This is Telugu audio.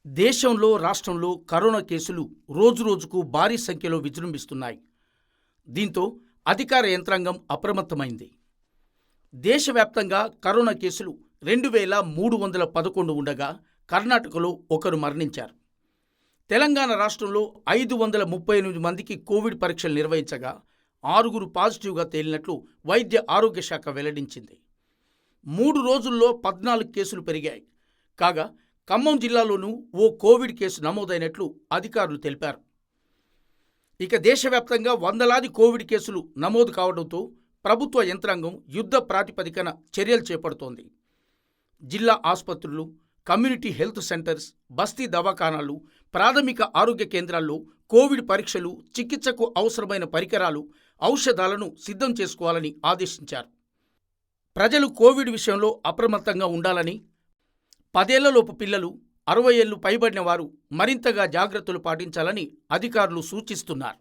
దేశంలో, రాష్ట్రంలో కరోనా కేసులు రోజురోజుకు భారీ సంఖ్యలో విజృంభిస్తున్నాయి. దీంతో అధికార యంత్రాంగం అప్రమత్తమైంది. దేశవ్యాప్తంగా కరోనా కేసులు 2311 ఉండగా కర్ణాటకలో ఒకరు మరణించారు. తెలంగాణ రాష్ట్రంలో 538 మందికి కోవిడ్ పరీక్షలు నిర్వహించగా 6 పాజిటివ్గా తేలినట్లు వైద్య ఆరోగ్య శాఖ వెల్లడించింది. 3 రోజుల్లో 14 కేసులు పెరిగాయి. కాగా ఖమ్మం జిల్లాలోనూ ఓ కోవిడ్ కేసు నమోదైనట్లు అధికారులు తెలిపారు. ఇక దేశవ్యాప్తంగా వందలాది కోవిడ్ కేసులు నమోదు కావడంతో ప్రభుత్వ యంత్రాంగం యుద్ధ ప్రాతిపదికన చర్యలు చేపడుతోంది. జిల్లా ఆసుపత్రులు, కమ్యూనిటీ హెల్త్ సెంటర్స్, బస్తీ దవాఖానాలు, ప్రాథమిక ఆరోగ్య కేంద్రాల్లో కోవిడ్ పరీక్షలు, చికిత్సకు అవసరమైన పరికరాలు, ఔషధాలను సిద్ధం చేసుకోవాలని ఆదేశించారు. ప్రజలు కోవిడ్ విషయంలో అప్రమత్తంగా ఉండాలని, 10 ఏళ్లలోపు పిల్లలు, 60 ఏళ్లు పైబడిన వారు మరింతగా జాగ్రత్తలు పాటించాలని అధికారులు సూచిస్తున్నారు.